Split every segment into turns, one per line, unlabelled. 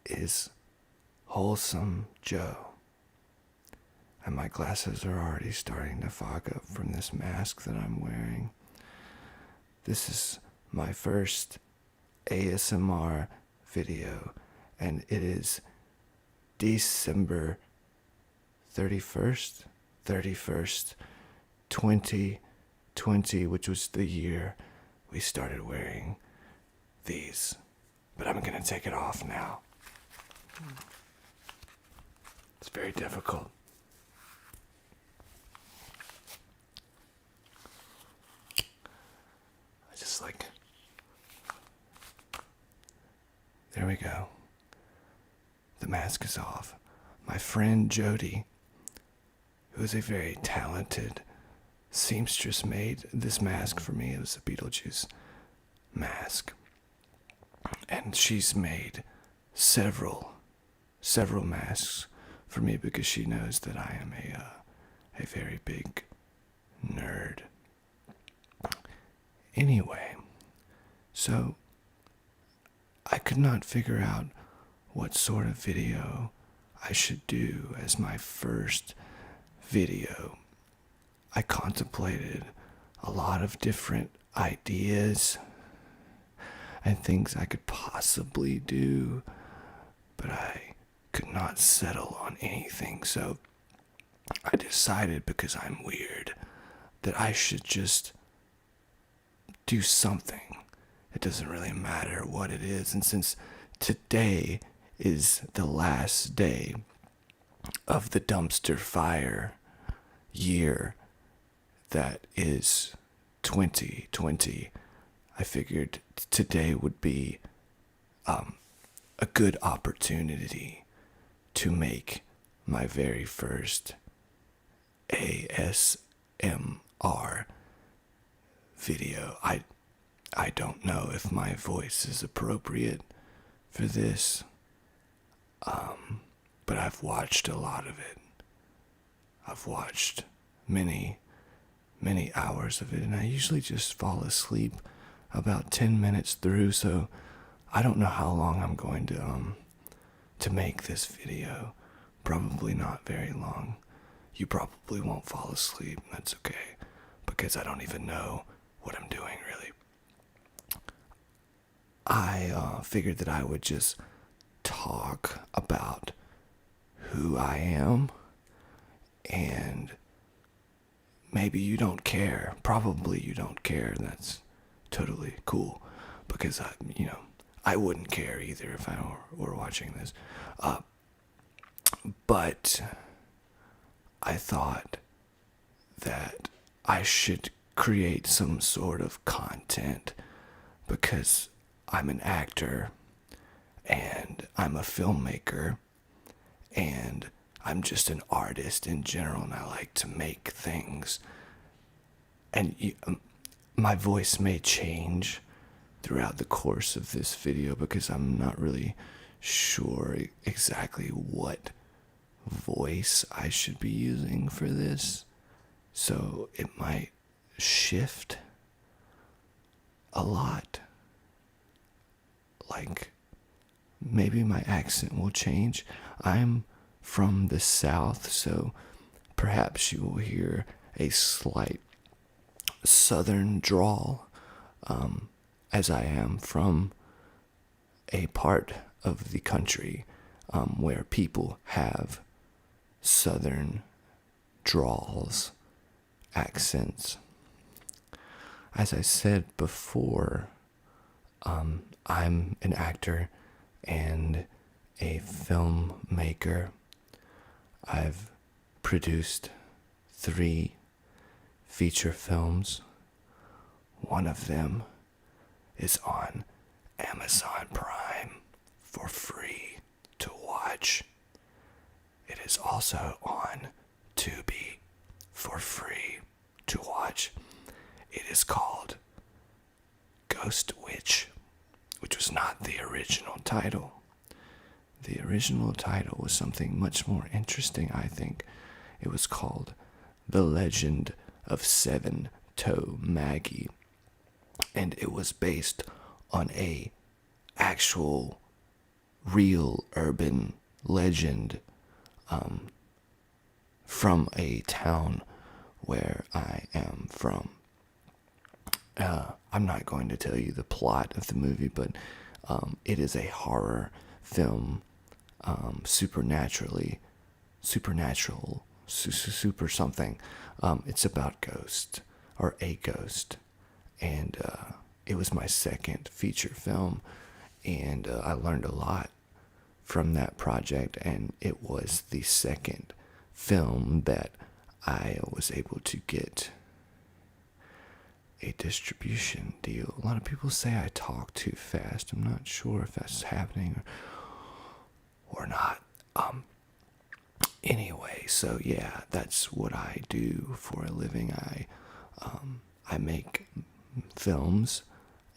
is Wholesome Joe. And my glasses are already starting to fog up from this mask that I'm wearing. This is my first ASMR video, and it is December 31st, 2020, which was the year we started wearing these. But I'm going to take it off now. It's very difficult. There we go. The mask is off. My friend Jody, who is a very talented seamstress, made this mask for me. It was a Beetlejuice mask. And she's made several masks for me because she knows that I am a very big nerd. Anyway, so I could not figure out what sort of video I should do as my first video. I contemplated a lot of different ideas and things I could possibly do, but I could not settle on anything. So I decided, because I'm weird, that I should just do something. It doesn't really matter what it is. And since today is the last day of the dumpster fire year that is 2020, I figured today would be a good opportunity to make my very first ASMR video. I don't know if my voice is appropriate for this, but I've watched a lot of it. I've watched many hours of it, and I usually just fall asleep about 10 minutes through, so I don't know how long I'm going to make this video. Probably not very long. You probably won't fall asleep. That's okay, because I don't even know what I'm doing, really. I figured that I would just talk about who I am, and maybe you don't care. Probably you don't care. That's totally cool, because I wouldn't care either if I were watching this. But I thought that I should create some sort of content, because I'm an actor and I'm a filmmaker and I'm just an artist in general, and I like to make things. And my voice may change throughout the course of this video, because I'm not really sure exactly what voice I should be using for this. So it might shift a lot. Like, maybe my accent will change. I'm from the South, so perhaps you will hear a slight southern drawl, as I am from a part of the country where people have southern drawls, accents. As I said before, I'm an actor and a filmmaker. I've produced 3 feature films. One of them is on Amazon Prime for free to watch. It is also on Tubi for free to watch. It is called Ghost Witch, which was not the original title. The original title was something much more interesting, I think. It was called The Legend of Seven Toe Maggie, and it was based on a actual real urban legend from a town where I am from. I'm not going to tell you the plot of the movie, but it is a horror film, supernatural, super something. It's about ghost, or a ghost, and it was my second feature film, and I learned a lot from that project, and it was the second film that I was able to get a distribution deal. A lot of people say I talk too fast. I'm not sure if that's happening or not. Anyway, so yeah, that's what I do for a living. I make films,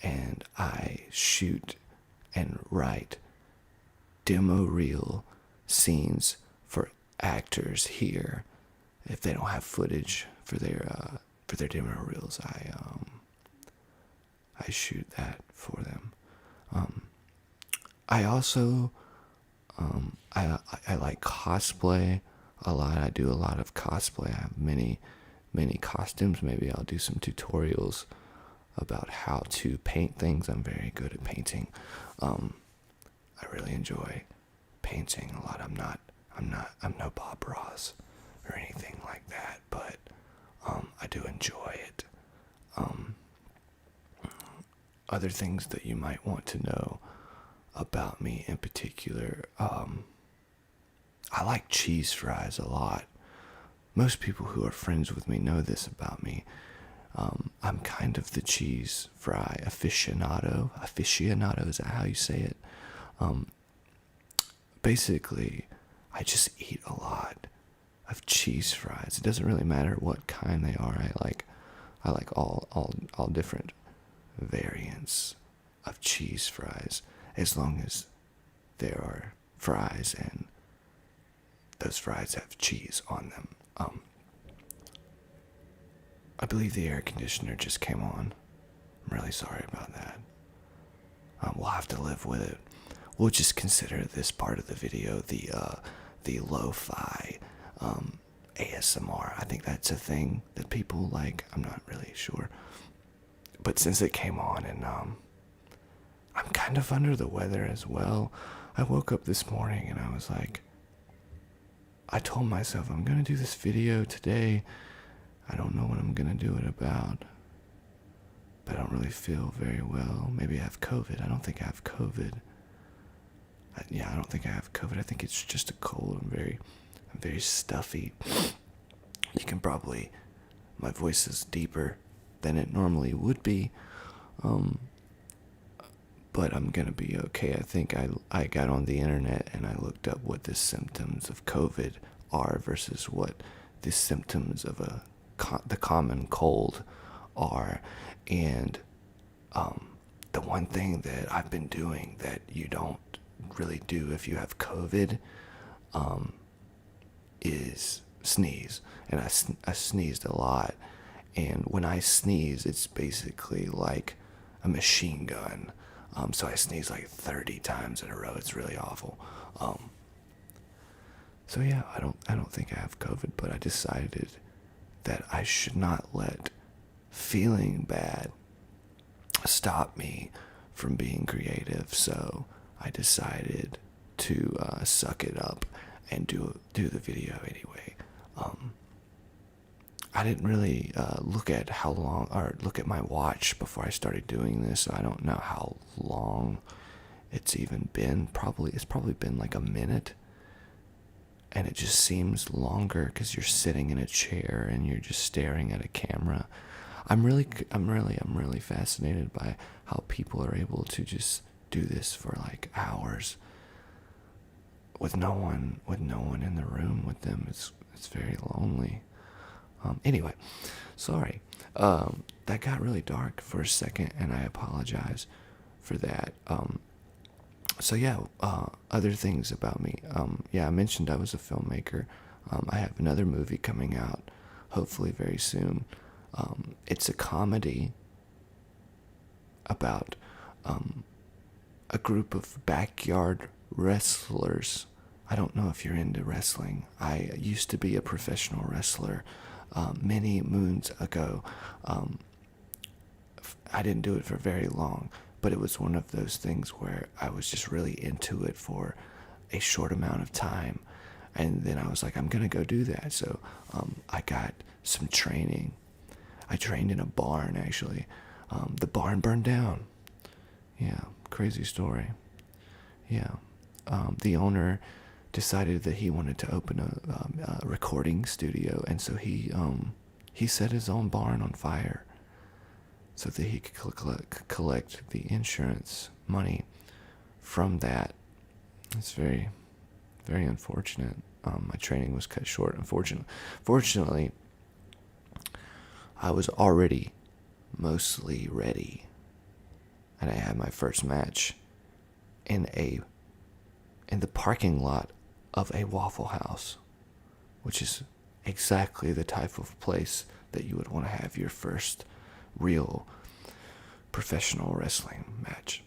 and I shoot and write demo reel scenes for actors here. If they don't have footage for their demo reels, I shoot that for them. I also I like cosplay a lot. I do a lot of cosplay. I have many costumes. Maybe I'll do some tutorials about how to paint things. I'm very good at painting. I really enjoy painting a lot. I'm no Bob Ross or anything like that, but I do enjoy it. Other things that you might want to know about me in particular, I like cheese fries a lot. Most people who are friends with me know this about me. I'm kind of the cheese fry aficionado. Aficionado, is that how you say it? Basically, I just eat a lot of cheese fries. It doesn't really matter what kind they are. I like all different variants of cheese fries, as long as there are fries and those fries have cheese on them. I believe the air conditioner just came on. I'm really sorry about that. We'll have to live with it. We'll just consider this part of the video the lo-fi ASMR. I think that's a thing that people like. I'm not really sure. But since it came on, and I'm kind of under the weather as well. I woke up this morning and I was like, I told myself I'm going to do this video today. I don't know what I'm going to do it about. But I don't really feel very well. Maybe I have COVID. I don't think I have COVID. I don't think I have COVID. I think it's just a cold. I'm very stuffy. You can probably, my voice is deeper than it normally would be. But I'm gonna be okay. I think I got on the internet and I looked up what the symptoms of COVID are versus what the symptoms of the common cold are. And the one thing that I've been doing that you don't really do if you have COVID is sneeze. And I sneezed a lot. And when I sneeze, it's basically like a machine gun. So I sneeze like 30 times in a row. It's really awful. So yeah, I don't think I have COVID, but I decided that I should not let feeling bad stop me from being creative. So I decided to suck it up and do the video anyway. I didn't really look at how long, or look at my watch before I started doing this, so I don't know how long it's even been. It's probably been like a minute, and it just seems longer because you're sitting in a chair and you're just staring at a camera. I'm really fascinated by how people are able to just do this for like hours with no one in the room with them. It's very lonely. Anyway, sorry. That got really dark for a second, and I apologize for that. So yeah, other things about me. I mentioned I was a filmmaker. I have another movie coming out, hopefully very soon. It's a comedy about a group of backyard wrestlers. I don't know if you're into wrestling. I used to be a professional wrestler many moons ago. I didn't do it for very long, but it was one of those things where I was just really into it for a short amount of time. And then I was like, I'm going to go do that. So I got some training. I trained in a barn, actually. The barn burned down. Yeah, crazy story. Yeah. The owner decided that he wanted to open a recording studio, and so he set his own barn on fire so that he could collect the insurance money from that. It's very, very unfortunate. My training was cut short. Fortunately, I was already mostly ready, and I had my first match in the parking lot of a Waffle House, which is exactly the type of place that you would want to have your first real professional wrestling match.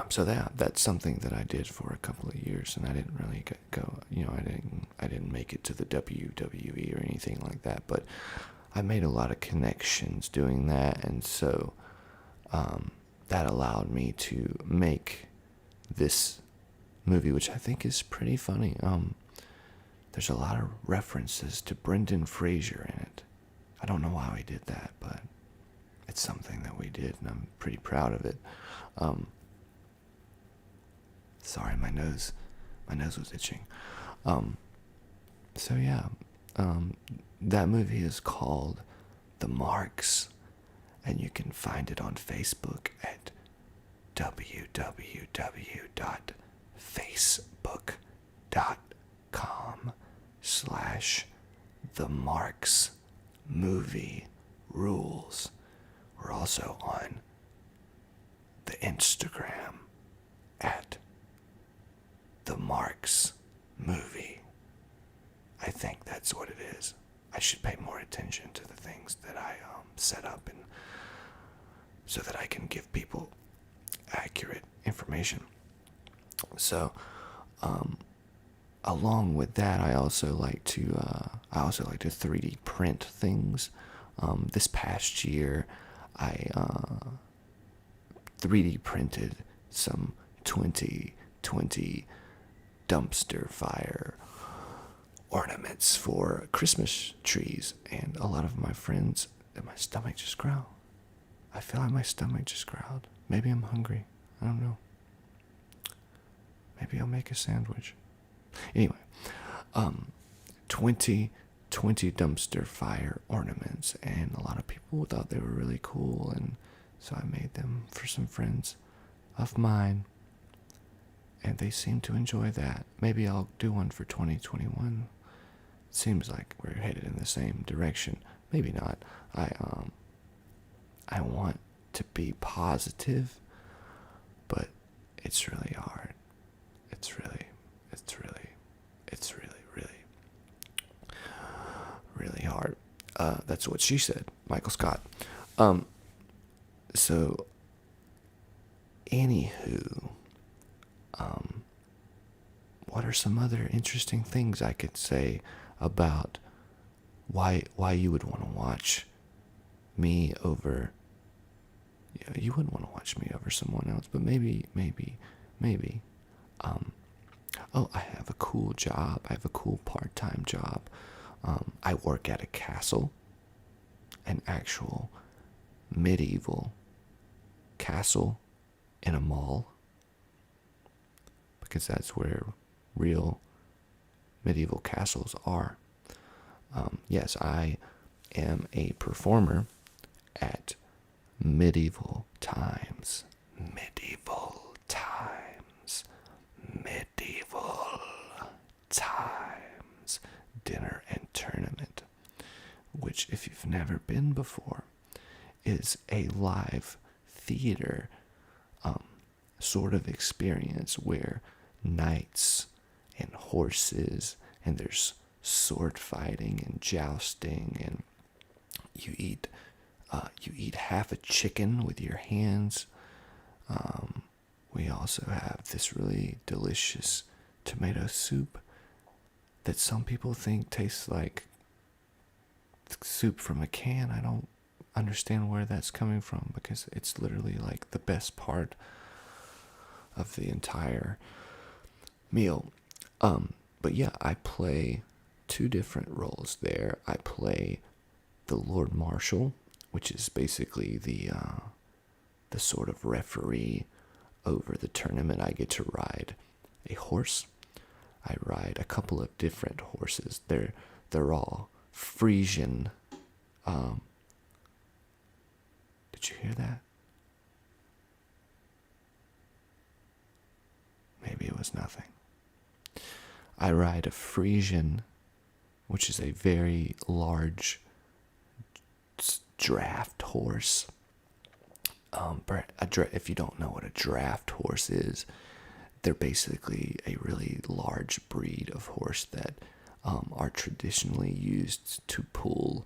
So that's something that I did for a couple of years, and I didn't really go. I didn't make it to the WWE or anything like that, but I made a lot of connections doing that, and so that allowed me to make this movie, which I think is pretty funny. There's a lot of references to Brendan Fraser in it. I don't know how he did that, but it's something that we did, and I'm pretty proud of it. Sorry, my nose was itching. So yeah, that movie is called The Marks, and you can find it on Facebook at www.facebook.com/The Marks Movie Rules. We're also on the Instagram at The Marks Movie. I think that's what it is. I should pay more attention to the things that I set up, and so that I can give people accurate information. So, along with that, I also like to 3D print things. This past year, I 3D printed some 2020 dumpster fire ornaments for Christmas trees, and a lot of my friends. Did my stomach just growl? I feel like my stomach just growled. Maybe I'm hungry. I don't know. Maybe I'll make a sandwich. Anyway, 2020 dumpster fire ornaments, and a lot of people thought they were really cool, and so I made them for some friends of mine, and they seem to enjoy that. Maybe I'll do one for 2021. Seems like we're headed in the same direction. Maybe not. I want to be positive, but it's really hard. It's really hard. That's what she said, Michael Scott. So, anywho, what are some other interesting things I could say about why you would want to watch me over? You wouldn't want to watch me over someone else, but maybe. Oh, I have a cool job. I have a cool part-time job. I work at a castle, an actual medieval castle in a mall, because that's where real medieval castles are. Yes, I am a performer at medieval times. Dinner and tournament, which, if you've never been before, is a live theater sort of experience where knights and horses, and there's sword fighting and jousting, and you eat half a chicken with your hands, We also have this really delicious tomato soup that some people think tastes like soup from a can. I don't understand where that's coming from because it's literally like the best part of the entire meal. But yeah, I play two different roles there. I play the Lord Marshal, which is basically the sort of referee over the tournament. I get to ride a horse. I ride a couple of different horses. They're all Frisian. Did you hear that? Maybe it was nothing. I ride a Frisian, which is a very large draft horse. If you don't know what a draft horse is, they're basically a really large breed of horse that are traditionally used to pull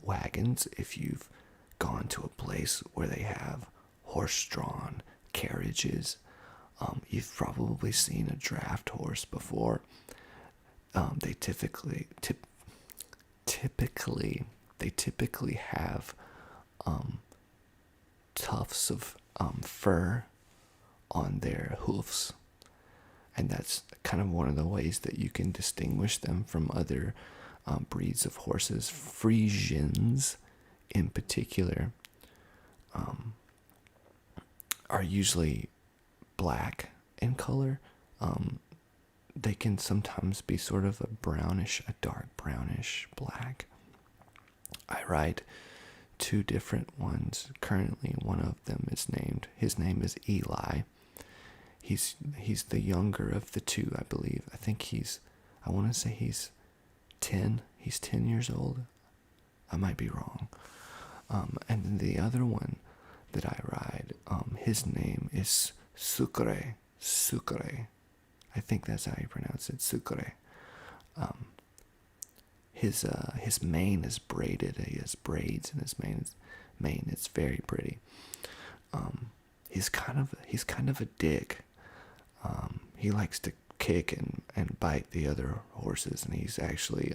wagons. If you've gone to a place where they have horse-drawn carriages, you've probably seen a draft horse before. They typically have tufts of fur on their hoofs, and that's kind of one of the ways that you can distinguish them from other breeds of horses. Frisians, in particular, are usually black in color. They can sometimes be sort of a dark brownish black. I ride two different ones currently. One of them his name is Eli. He's the younger of the two, I believe. I want to say he's 10. He's 10 years old. I might be wrong. And then the other one that I ride, his name is Sucre. I think that's how you pronounce it, Sucre. His mane is braided. He has braids in his mane. It's very pretty. He's kind of a dick. He likes to kick and bite the other horses, and he's actually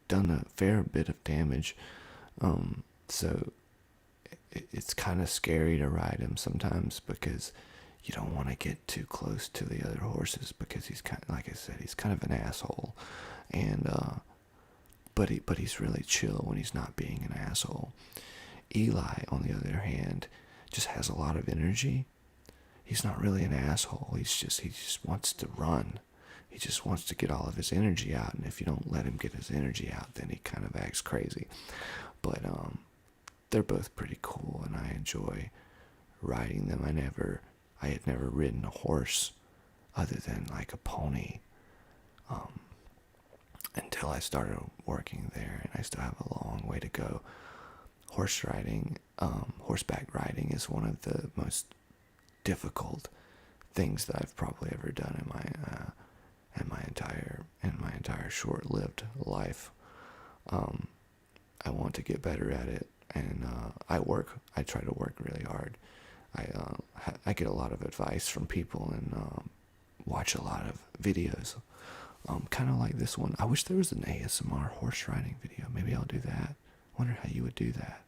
done a fair bit of damage. So it's kind of scary to ride him sometimes because you don't want to get too close to the other horses because he's kind of, like I said, he's kind of an asshole, and but he's really chill when he's not being an asshole. Eli, on the other hand, just has a lot of energy. He's not really an asshole. He just wants to run. He just wants to get all of his energy out, and if you don't let him get his energy out, then he kind of acts crazy. But they're both pretty cool, and I enjoy riding them. I had never ridden a horse other than like a pony until I started working there, and I still have a long way to go. Horseback riding is one of the most difficult things that I've probably ever done in my entire short-lived life. I want to get better at it, and I try to work really hard. I get a lot of advice from people and watch a lot of videos, kind of like this one. I wish there was an ASMR horse riding video. Maybe I'll do that. Wonder how you would do that.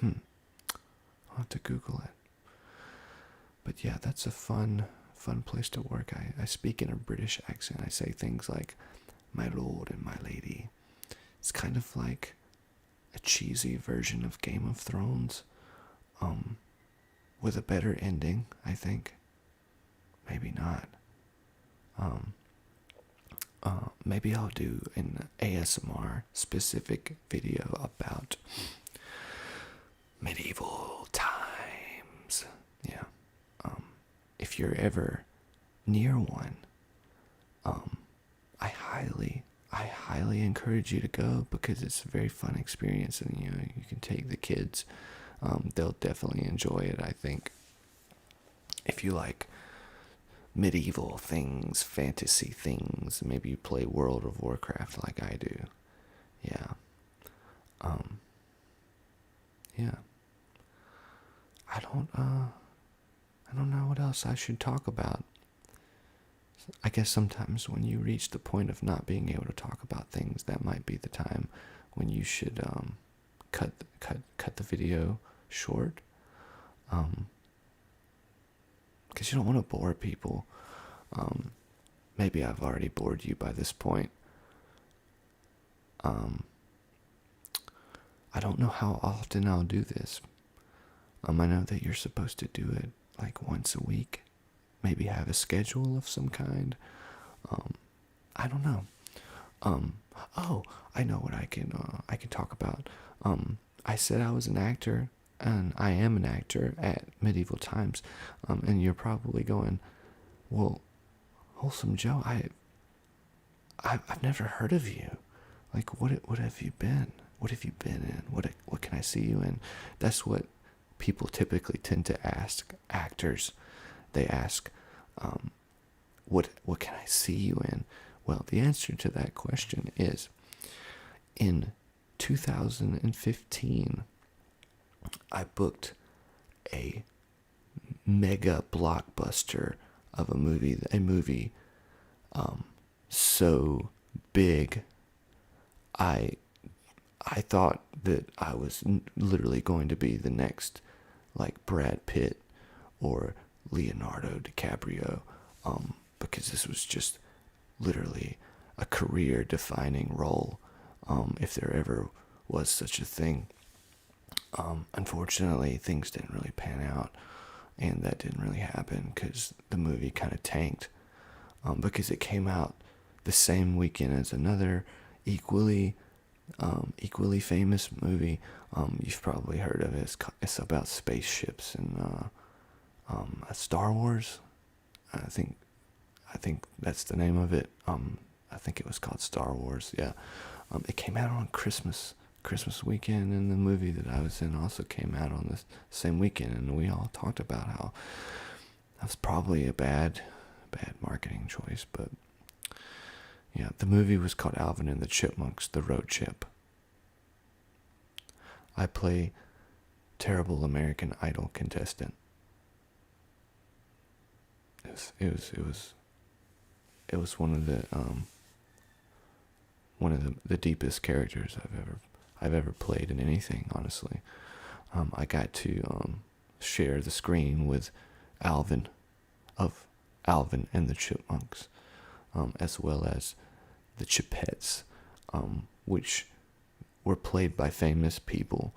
I'll have to Google it. But yeah, that's a fun place to work. I speak in a British accent. I say things like my lord and my lady. It's kind of like a cheesy version of Game of Thrones, with a better ending, I think. Maybe not. Maybe I'll do an ASMR specific video about medieval times. Yeah. If you're ever near one, I highly encourage you to go because it's a very fun experience, and you can take the kids. They'll definitely enjoy it, I think. If you like medieval things, fantasy things, maybe you play World of Warcraft like I do. Yeah. Yeah. I don't know what else I should talk about. I guess sometimes when you reach the point of not being able to talk about things, that might be the time when you should cut the video short. Because you don't want to bore people. Maybe I've already bored you by this point. I don't know how often I'll do this. I know that you're supposed to do it like once a week. Maybe have a schedule of some kind. I don't know. Oh, I know what I can talk about. I said I was an actor, and I am an actor at medieval times. And you're probably going, well, Wholesome Joe, I've never heard of you. Like, what have you been? What have you been in? What can I see you in? That's what people typically tend to ask actors. They ask, what can I see you in? Well, the answer to that question is, in 2015, I booked a mega blockbuster of a movie so big, I thought that I was literally going to be the next, like, Brad Pitt or Leonardo DiCaprio, because this was just literally a career-defining role, if there ever was such a thing. Unfortunately, things didn't really pan out, and that didn't really happen because the movie kind of tanked, because it came out the same weekend as another equally famous movie. You've probably heard of it. It's about spaceships and Star Wars. I think that's the name of it. I think it was called Star Wars. Yeah. It came out on Christmas weekend, and the movie that I was in also came out on the same weekend, and we all talked about how that was probably a bad marketing choice. But yeah, the movie was called Alvin and the Chipmunks: The Road Chip. I play terrible American Idol contestant. It was one of the deepest characters I've ever played in anything, honestly. I got to share the screen with Alvin and the Chipmunks, as well as the Chipettes, which were played by famous people.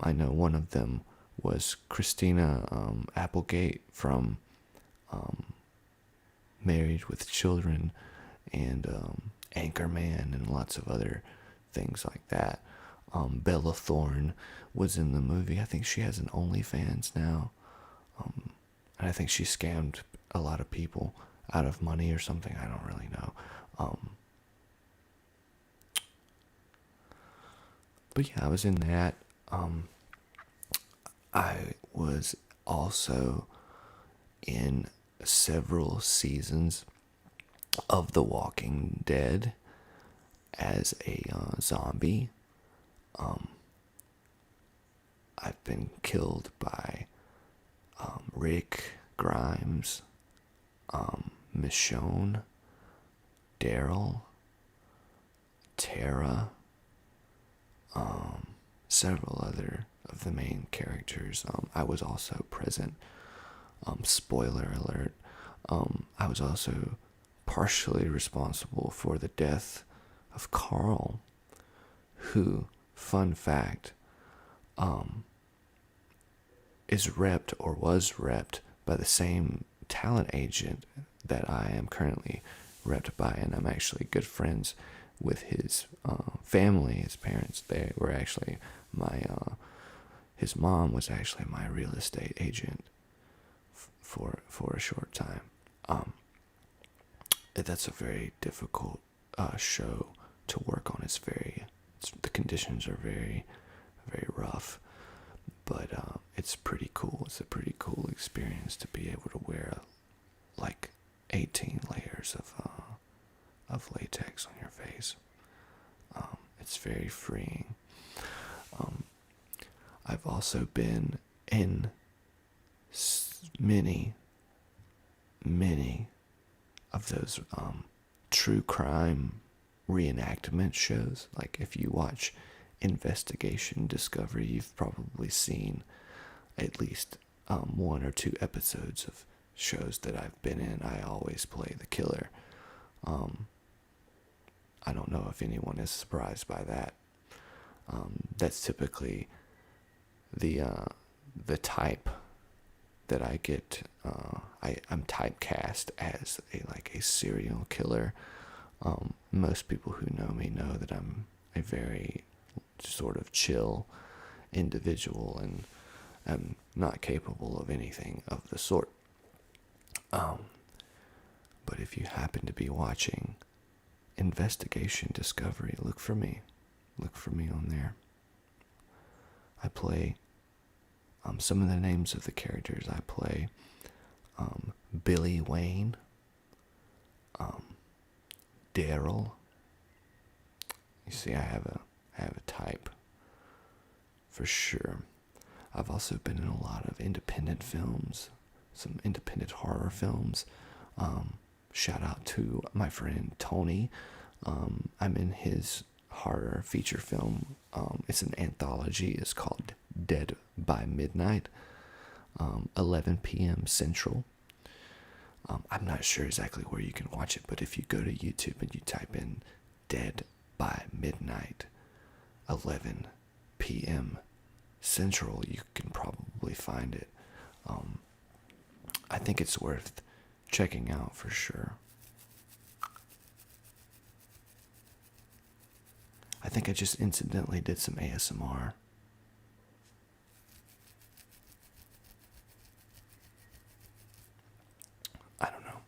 I know one of them was Christina Applegate from Married with Children, and Anchorman, and lots of other things like that. Bella Thorne was in the movie. I think she has an OnlyFans now, and I think she scammed a lot of people out of money or something. I don't really know. But yeah, I was in that. I was also in several seasons of The Walking Dead as a zombie. I've been killed by Rick Grimes, Michonne, Daryl, Tara, several other of the main characters. I was also present. Spoiler alert. I was also partially responsible for the death of Carl, who, fun fact, is repped or was repped by the same talent agent that I am currently repped by, and I'm actually good friends with his family, his parents. They were actually his mom was actually my real estate agent for a short time. That's a very difficult show to work on. The conditions are very, very rough, but it's pretty cool. It's a pretty cool experience to be able to wear like 18 layers of latex on your face. It's very freeing. I've also been in many, many of those true crime reenactment shows. Like if you watch Investigation Discovery, you've probably seen at least one or two episodes of shows that I've been in. I always play the killer. I don't know if anyone is surprised by that. That's typically the type that I get. I'm typecast as a serial killer. Most people who know me know that I'm a very sort of chill individual and am not capable of anything of the sort. But if you happen to be watching Investigation Discovery, look for me. Look for me on there. I play some of the names of the characters I play. Billy Wayne, Daryl. You see, I have a type for sure. I've also been in a lot of independent films, some independent horror films. Shout out to my friend Tony. I'm in his horror feature film. It's an anthology. It's called Dead by Midnight, 11 p.m. Central. I'm not sure exactly where you can watch it, but if you go to YouTube and you type in Dead by Midnight, 11 p.m. Central, you can probably find it. I think it's worth checking out for sure. I think I just incidentally did some ASMR. I don't know.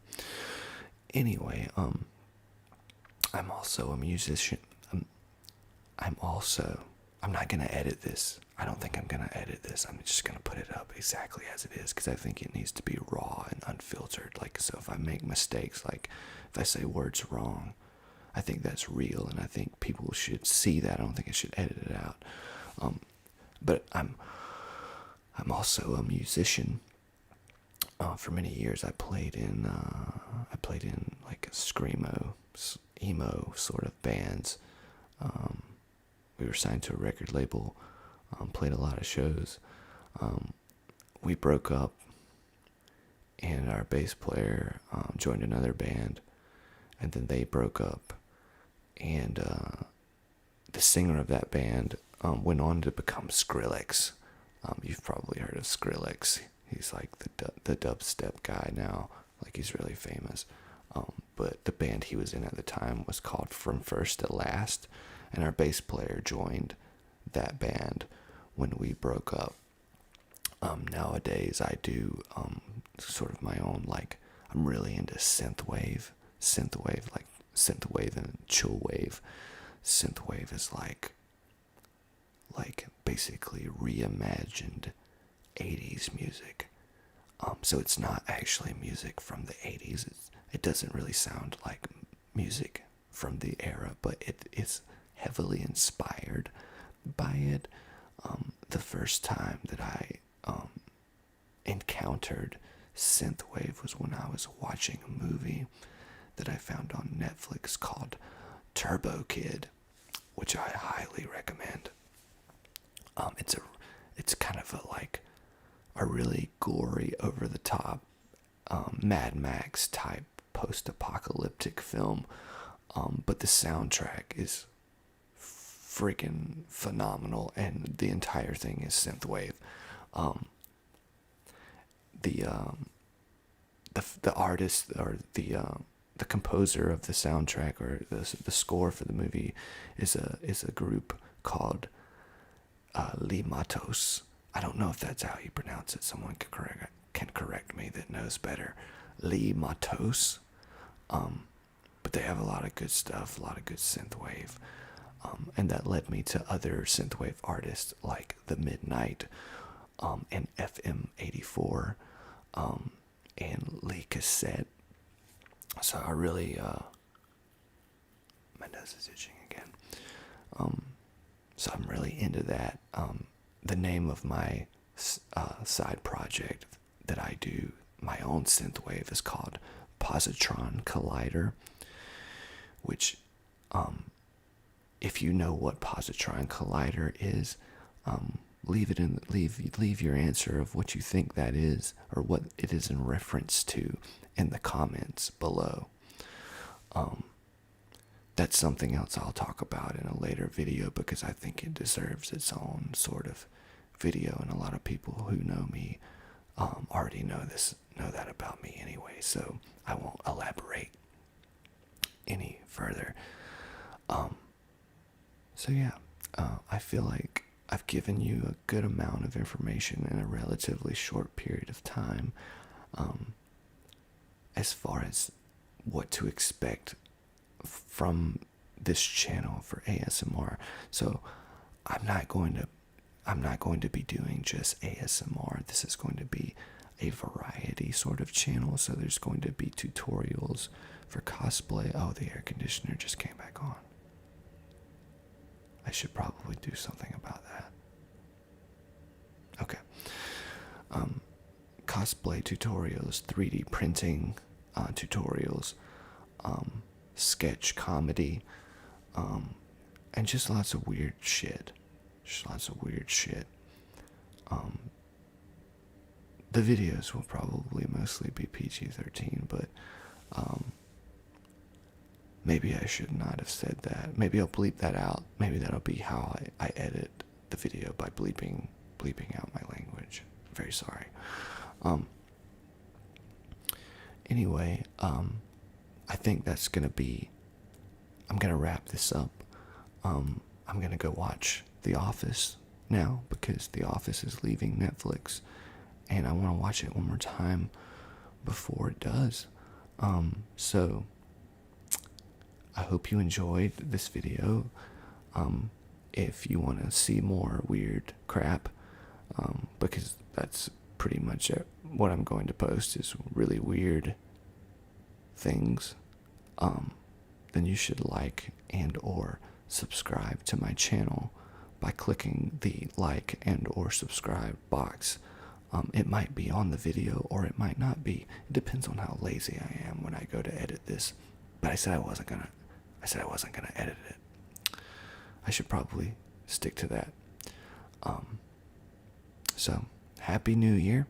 Anyway, I'm also a musician. I'm not going to edit this. I don't think I'm going to edit this. I'm just going to put it up exactly as it is because I think it needs to be raw and unfiltered. Like, so if I make mistakes, like if I say words wrong, I think that's real and I think people should see that. I don't think I should edit it out. But I'm also a musician. For many years I played in like a screamo, emo sort of bands. We were signed to a record label, played a lot of shows. We broke up, and our bass player joined another band, and then they broke up, and the singer of that band went on to become Skrillex. You've probably heard of Skrillex. He's like the dubstep guy now, like he's really famous. But the band he was in at the time was called From First to Last, and our bass player joined that band when we broke up. Nowadays I do sort of my own, like I'm really into synthwave, like synthwave and chillwave. Synthwave is like basically reimagined 80s music. So it's not actually music from the 80s. It doesn't really sound like music from the era, but it is heavily inspired by it. The first time that I encountered synthwave was when I was watching a movie that I found on Netflix called Turbo Kid, which I highly recommend. It's kind of a really gory, over the top, Mad Max type post-apocalyptic film, but the soundtrack is freaking phenomenal, and the entire thing is synthwave. The artist, or the composer of the soundtrack, or the score for the movie is a group called Lee Matos. I don't know if that's how you pronounce it. Someone can correct me that knows better. Lee Matos. But they have a lot of good stuff, a lot of good synthwave. And that led me to other synthwave artists like The Midnight, and FM84, and Lee Cassette. So I really, my nose is itching again. So I'm really into that. The name of my side project that I do, my own synthwave, is called Positron Collider, which, if you know what Positron Collider is, leave your answer of what you think that is, or what it is in reference to, in the comments below. That's something else I'll talk about in a later video, because I think it deserves its own sort of video, and a lot of people who know me already know that about me anyway, so I won't elaborate any further. So yeah, I feel like I've given you a good amount of information in a relatively short period of time, as far as what to expect from this channel for ASMR. So I'm not going to be doing just ASMR. This is going to be a variety sort of channel. So there's going to be tutorials for cosplay. Oh, the air conditioner just came back on. I should probably do something about that. Okay. Cosplay tutorials, 3D printing tutorials, sketch comedy, and just lots of weird shit. The videos will probably mostly be PG-13, but maybe I should not have said that. Maybe I'll bleep that out. Maybe that'll be how I edit the video, by bleeping out my language. I'm very sorry. Anyway, I think that's gonna be. I'm gonna wrap this up. I'm gonna go watch The Office now, because The Office is leaving Netflix, and I want to watch it one more time before it does. So I hope you enjoyed this video. If you want to see more weird crap, because that's pretty much what I'm going to post, is really weird things, then you should like and or subscribe to my channel by clicking the like and or subscribe box. It might be on the video, or it might not be. It depends on how lazy I am when I go to edit this. But I said I wasn't gonna edit it. I should probably stick to that. So Happy New Year.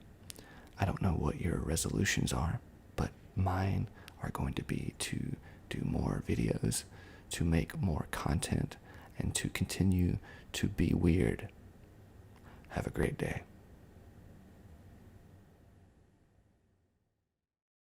I don't know what your resolutions are, but mine are going to be to do more videos, to make more content, and to continue to be weird. Have a great day.